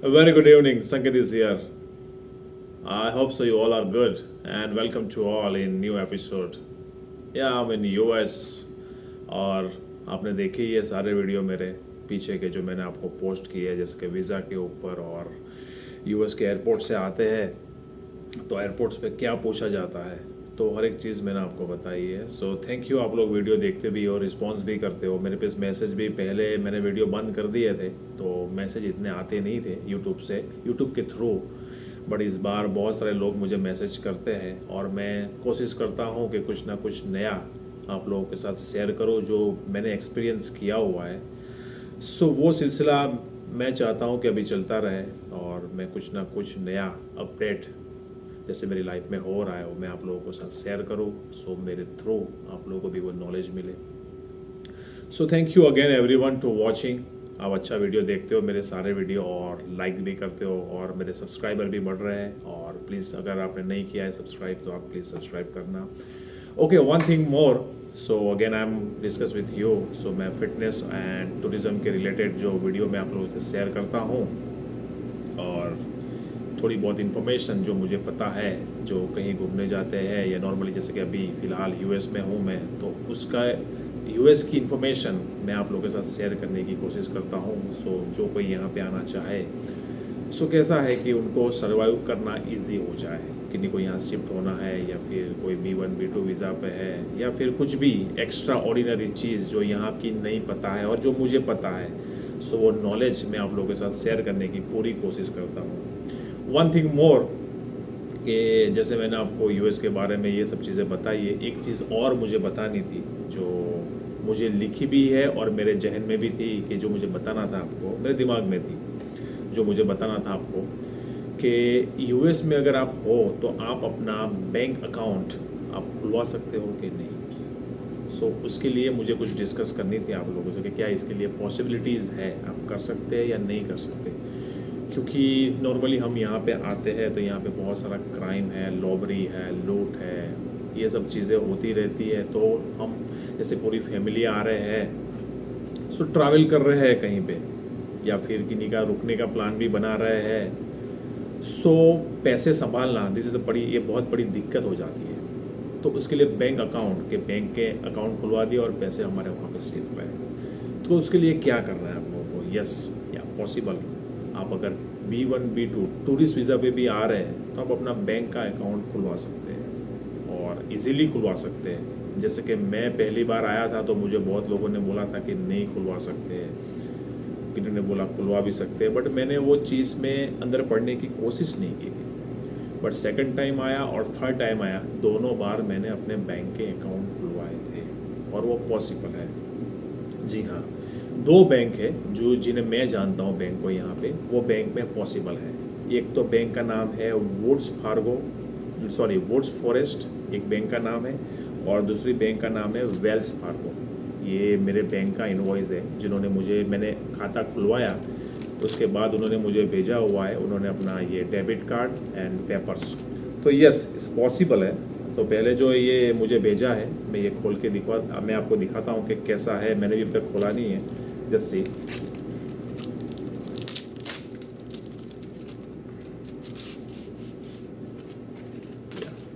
A very good evening, Sanket is here. I hope so you all are good and welcome to all in new episode. Yeah, I'm in US और आपने देखे ही है सारे video मेरे पीछे के जो मैंने आपको पोस्ट किए हैं जैसे कि वीज़ा के ऊपर और यूएस के एयरपोर्ट से आते हैं तो एयरपोर्ट्स पे क्या पूछा जाता है तो हर एक चीज़ मैंने आपको बताई है। सो थैंक यू, आप लोग वीडियो देखते भी हो, रिस्पॉन्स भी करते हो। मेरे पास मैसेज भी, पहले मैंने वीडियो बंद कर दिए थे तो मैसेज इतने आते नहीं थे यूट्यूब से, यूट्यूब के थ्रू, बट इस बार बहुत सारे लोग मुझे मैसेज करते हैं और मैं कोशिश करता हूँ कि कुछ ना कुछ नया आप लोगों के साथ शेयर करूँ जो मैंने एक्सपीरियंस किया हुआ है। सो वो सिलसिला मैं चाहता हूँ कि अभी चलता रहे और मैं कुछ ना कुछ नया अपडेट जैसे मेरी लाइफ में हो रहा है वो मैं आप लोगों के साथ शेयर करूँ। सो मेरे थ्रू आप लोगों को भी वो नॉलेज मिले। So thank you again everyone to watching. आप अच्छा वीडियो देखते हो मेरे सारे वीडियो और लाइक भी करते हो और मेरे सब्सक्राइबर भी बढ़ रहे हैं। और प्लीज़ अगर आपने नहीं किया है सब्सक्राइब तो आप प्लीज़ सब्सक्राइब करना। Okay, one thing more. So again I am discuss with you. So मैं फिटनेस एंड टूरिज़्म के रिलेटेड जो वीडियो मैं आप लोगों से शेयर करता हूँ और थोड़ी बहुत इन्फॉर्मेशन जो मुझे पता है, जो कहीं घूमने जाते हैं या नॉर्मली जैसे कि अभी फ़िलहाल यूएस में हूँ मैं, तो उसका यूएस की इन्फॉर्मेशन मैं आप लोगों के साथ शेयर करने की कोशिश करता हूँ। सो जो कोई यहाँ पे आना चाहे सो कैसा है कि उनको सर्वाइव करना इजी हो जाए, किन्हीं को यहाँ शिफ्ट होना है या फिर कोई B1 B2 वीज़ा पे है या फिर कुछ भी एक्स्ट्रा ऑर्डिनरी चीज़ जो यहाँ की नहीं पता है और जो मुझे पता है, सो वो नॉलेज मैं आप लोगों के साथ शेयर करने की पूरी कोशिश करता हूँ। वन थिंग मोर कि जैसे मैंने आपको यूएस के बारे में ये सब चीज़ें बताई है, एक चीज़ और मुझे बतानी थी जो मुझे लिखी भी है और मेरे जहन में भी थी कि जो मुझे बताना था आपको, मेरे दिमाग में थी जो मुझे बताना था आपको कि यूएस में अगर आप हो तो आप अपना बैंक अकाउंट आप खुलवा सकते हो कि नहीं। सो उसके लिए मुझे कुछ डिस्कस करनी थी आप लोगों से कि क्या इसके लिए पॉसिबिलिटीज़ है, आप कर सकते हैं या नहीं कर सकते। क्योंकि नॉर्मली हम यहाँ पे आते हैं तो यहाँ पे बहुत सारा क्राइम है, लॉबरी है, लूट है, ये सब चीज़ें होती रहती है। तो हम जैसे पूरी फैमिली आ रहे हैं, सो ट्रैवल कर रहे हैं कहीं पे या फिर किन्हीं का रुकने का प्लान भी बना रहे हैं, सो पैसे संभालना दिस इज़ ये बहुत बड़ी दिक्कत हो जाती है। तो उसके लिए बैंक के अकाउंट खुलवा दिए और पैसे हमारे वहाँ पे सेफ रहे। तो उसके लिए क्या करना है आप लोगों को? यस, या पॉसिबल, आप अगर B1 B2 टूरिस्ट वीज़ा पे भी आ रहे हैं तो आप अपना बैंक का अकाउंट खुलवा सकते हैं और इजीली खुलवा सकते हैं। जैसे कि मैं पहली बार आया था तो मुझे बहुत लोगों ने बोला था कि नहीं खुलवा सकते हैं, किन्होंने ने बोला खुलवा भी सकते हैं, बट मैंने वो चीज़ में अंदर पढ़ने की कोशिश नहीं की थी। बट सेकंड टाइम आया और थर्ड टाइम आया, दोनों बार मैंने अपने बैंक के अकाउंट खुलवाए थे और वो पॉसिबल है। जी हाँ, दो बैंक है जो जिन्हें मैं जानता हूँ बैंक को यहाँ पे, वो बैंक में पॉसिबल है। एक तो बैंक का नाम है वुड्स फॉरेस्ट, एक बैंक का नाम है, और दूसरी बैंक का नाम है वेल्स फार्गो। ये मेरे बैंक का इनवॉइस है जिन्होंने मैंने खाता खुलवाया उसके बाद उन्होंने मुझे भेजा हुआ है, उन्होंने अपना ये डेबिट कार्ड एंड पेपर्स। तो यस, इस पॉसिबल है। तो पहले जो ये मुझे भेजा है मैं ये खोल के मैं आपको दिखाता हूँ कि कैसा है। मैंने भी अब तक खोला नहीं है। Just see,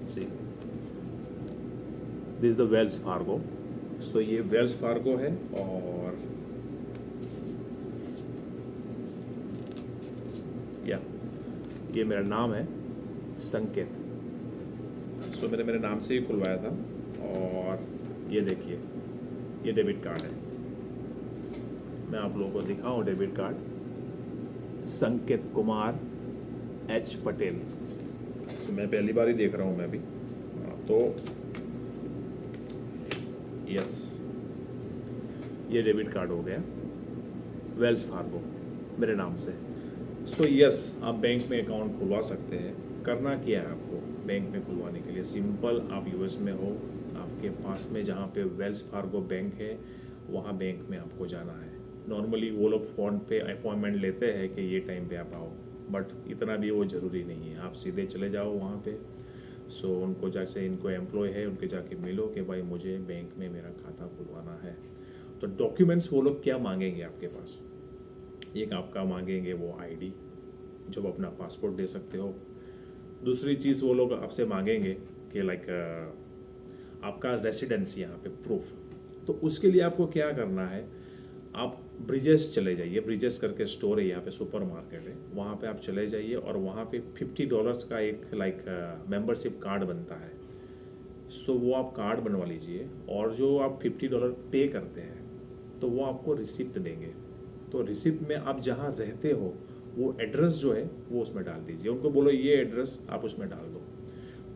see this is the Wells Fargo. So ये वेल्स फार्गो है और या ये मेरा नाम है संकेत। सो मैंने मेरे नाम से ही खुलवाया था और ये देखिए, ये डेबिट कार्ड है। मैं आप लोगों को दिखाऊं डेबिट कार्ड, संकेत कुमार H पटेल। तो मैं पहली बार ही देख रहा हूँ मैं भी। तो यस, ये डेबिट कार्ड हो गया वेल्स फार्गो मेरे नाम से। सो यस, आप बैंक में अकाउंट खुलवा सकते हैं। करना क्या है आपको बैंक में खुलवाने के लिए? सिंपल, आप यूएस में हो, आपके पास में जहाँ पे वेल्स फार्गो बैंक है वहाँ बैंक में आपको जाना है। नॉर्मली वो लोग फ़ोन पे अपॉइंटमेंट लेते हैं कि ये टाइम पे आप आओ, बट इतना भी वो ज़रूरी नहीं है, आप सीधे चले जाओ वहाँ पे। सो उनको जैसे इनको एम्प्लॉय है उनके जाके मिलो कि भाई मुझे बैंक में मेरा खाता खुलवाना है। तो डॉक्यूमेंट्स वो लोग क्या मांगेंगे आपके पास? एक आपका मांगेंगे वो आईडी, जो आप अपना पासपोर्ट दे सकते हो। दूसरी चीज़ वो लोग आपसे मांगेंगे कि लाइक आपका रेसिडेंस यहाँ पे प्रूफ। तो उसके लिए आपको क्या करना है, आप ब्रिजेस चले जाइए। ब्रिजेस करके स्टोर है यहाँ पे, सुपर मार्केट है, वहाँ पे आप चले जाइए और वहाँ पे $50 का एक लाइक मेंबरशिप कार्ड बनता है। सो वो आप कार्ड बनवा लीजिए और जो आप $50 पे करते हैं तो वो आपको रिसिप्ट देंगे। तो रिसिप्ट में आप जहाँ रहते हो वो एड्रेस जो है वो उसमें डाल दीजिए। उनको बोलो ये एड्रेस आप उसमें डाल दो,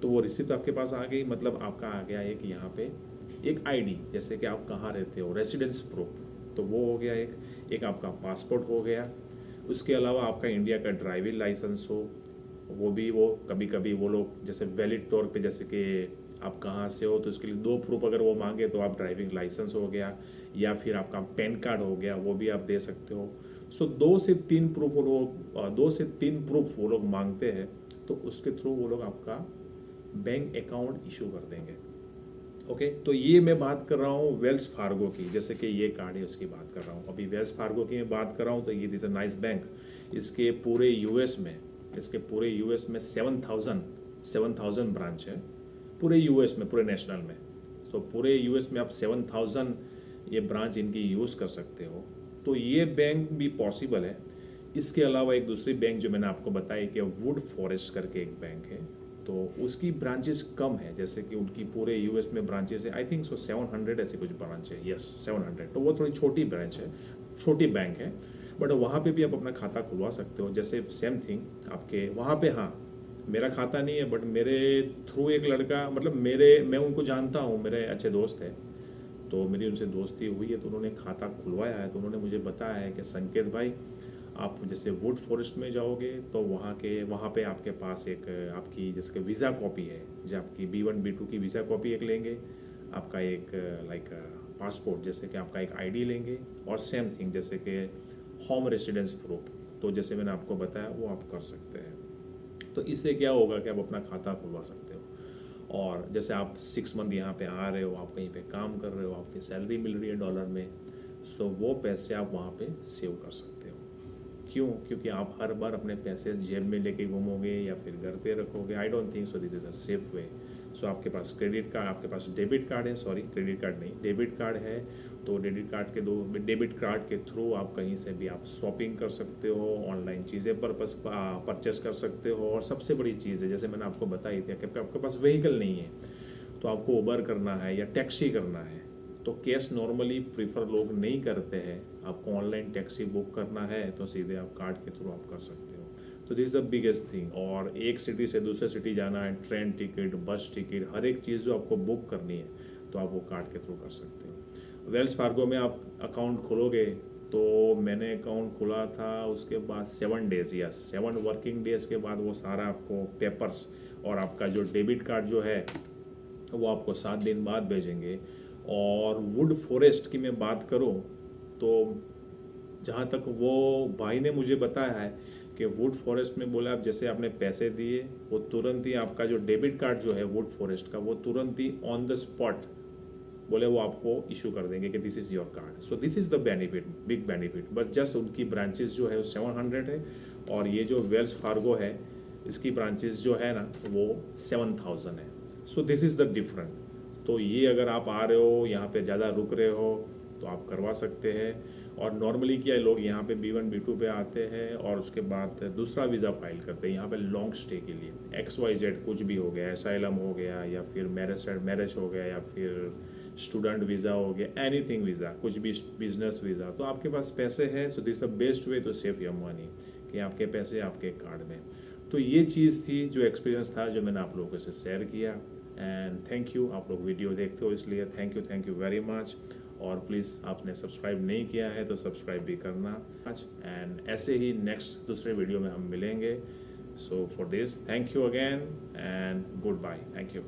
तो वो रिसिप्ट आपके पास आ गई। मतलब आपका आ गया एक यहाँ पे एक आईडी, जैसे कि आप कहाँ रहते हो, रेसिडेंस प्रूफ, तो वो हो गया एक आपका पासपोर्ट हो गया। उसके अलावा आपका इंडिया का ड्राइविंग लाइसेंस हो, वो कभी कभी वो लोग जैसे वैलिड तौर पे, जैसे कि आप कहाँ से हो तो उसके लिए 2 प्रूफ अगर वो मांगे तो आप ड्राइविंग लाइसेंस हो गया या फिर आपका पैन कार्ड हो गया, वो भी आप दे सकते हो। सो 2 से 3 प्रूफ वो लोग मांगते हैं, तो उसके थ्रू वो लोग आपका बैंक अकाउंट इशू कर देंगे। ओके, तो ये मैं बात कर रहा हूँ वेल्स फार्गो की, जैसे कि ये कार्ड है उसकी बात कर रहा हूँ। अभी वेल्स फार्गो की मैं बात कर रहा हूँ तो ये दिस अ नाइस बैंक। इसके पूरे यूएस में 7,000 ब्रांच है पूरे यूएस में, पूरे नेशनल में। तो पूरे यूएस में आप 7,000 ये ब्रांच इनकी यूज़ कर सकते हो। तो ये बैंक भी पॉसिबल है। इसके अलावा एक दूसरी बैंक जो मैंने आपको बताई कि वुड फॉरेस्ट करके एक बैंक है, तो उसकी ब्रांचेस कम है। जैसे कि उनकी पूरे यूएस में ब्रांचेस है, आई थिंक सो 700 ऐसी कुछ ब्रांच है, यस 700। तो वो थोड़ी छोटी ब्रांच है, छोटी बैंक है, बट वहाँ पे भी आप अपना खाता खुलवा सकते हो। जैसे सेम थिंग आपके वहाँ पे, हाँ मेरा खाता नहीं है बट मेरे थ्रू एक लड़का, मतलब मैं उनको जानता हूँ, मेरे अच्छे दोस्त हैं, तो मेरी उनसे दोस्ती हुई है, तो उन्होंने खाता खुलवाया है। तो उन्होंने मुझे बताया है कि संकेत भाई, आप जैसे वुड फॉरेस्ट में जाओगे तो वहाँ पे आपके पास एक आपकी जैसे वीज़ा कॉपी है, जो आपकी B1 B2 की वीज़ा कॉपी एक लेंगे, आपका एक लाइक पासपोर्ट, जैसे कि आपका एक आईडी लेंगे, और सेम थिंग जैसे कि होम रेसिडेंस प्रूफ, तो जैसे मैंने आपको बताया वो आप कर सकते हैं। तो इससे क्या होगा कि आप अपना खाता खुलवा सकते हो। और जैसे आप 6 मंथ यहाँ पे आ रहे हो, आप कहीं पे काम कर रहे हो, आपकी सैलरी मिल रही है डॉलर में, सो वो पैसे आप वहाँ पे सेव कर सकते हो। क्यों? क्योंकि आप हर बार अपने पैसे जेब में लेके घूमोगे या फिर घर पे रखोगे। I don't think so this is a safe way. So आपके पास क्रेडिट कार्ड, आपके पास डेबिट कार्ड है, सॉरी क्रेडिट कार्ड नहीं, डेबिट कार्ड है, तो डेबिट कार्ड के थ्रू आप कहीं से भी आप शॉपिंग कर सकते हो, ऑनलाइन चीज़ें परचेस कर सकते हो। और सबसे बड़ी चीज़ है, जैसे मैंने आपको बताई थी कि आपके पास व्हीकल नहीं है तो आपको उबर करना है या टैक्सी करना है, तो कैश नॉर्मली प्रीफर लोग नहीं करते हैं। आपको ऑनलाइन टैक्सी बुक करना है तो सीधे आप कार्ड के थ्रू आप कर सकते हो। तो this is the biggest thing. और एक सिटी से दूसरे सिटी जाना है, ट्रेन टिकट, बस टिकट, हर एक चीज़ जो आपको बुक करनी है तो आप वो कार्ड के थ्रू कर सकते हो। वेल्स फार्गो में आप अकाउंट खोलोगे, तो मैंने अकाउंट खोला था, उसके बाद 7 डेज़, यस 7 वर्किंग डेज़ के बाद वो सारा आपको पेपर्स और आपका जो डेबिट कार्ड जो है वो आपको 7 दिन बाद भेजेंगे। और वुड फॉरेस्ट की मैं बात करूं तो जहाँ तक वो भाई ने मुझे बताया है कि वुड फॉरेस्ट में बोला, आप जैसे आपने पैसे दिए वो तुरंत ही आपका जो डेबिट कार्ड जो है वुड फॉरेस्ट का, वो तुरंत ही ऑन द स्पॉट बोले वो आपको इशू कर देंगे कि this is your card. So this is the benefit, big benefit. But just उनकी ब्रांचेस जो है वो 700 है, और ये जो वेल्स फार्गो है इसकी ब्रांचेस जो है ना वो 7,000 है। सो दिस इज़ द डिफरेंट। तो ये अगर आप आ रहे हो यहाँ पे ज़्यादा रुक रहे हो तो आप करवा सकते हैं। और नॉर्मली क्या है, लोग यहाँ पे B1 B2 पे आते हैं और उसके बाद दूसरा वीज़ा फाइल करते हैं यहाँ पे लॉन्ग स्टे के लिए। XYZ कुछ भी हो गया, एसाइलम हो गया, या फिर मैरिज हो गया, या फिर स्टूडेंट वीज़ा हो गया, एनीथिंग वीज़ा, कुछ भी बिजनेस वीज़ा। तो आपके पास पैसे हैं, so this the best way to save your money, कि आपके पैसे आपके कार्ड में। तो ये चीज़ थी, जो एक्सपीरियंस था, जो मैंने आप लोगों से शेयर किया। एंड थैंक यू, आप लोग वीडियो देखते हो इसलिए थैंक यू वेरी मच। और प्लीज़ आपने सब्सक्राइब नहीं किया है तो सब्सक्राइब भी करना। एंड ऐसे ही नेक्स्ट दूसरे वीडियो में हम मिलेंगे। So for this thank you again and goodbye, thank you.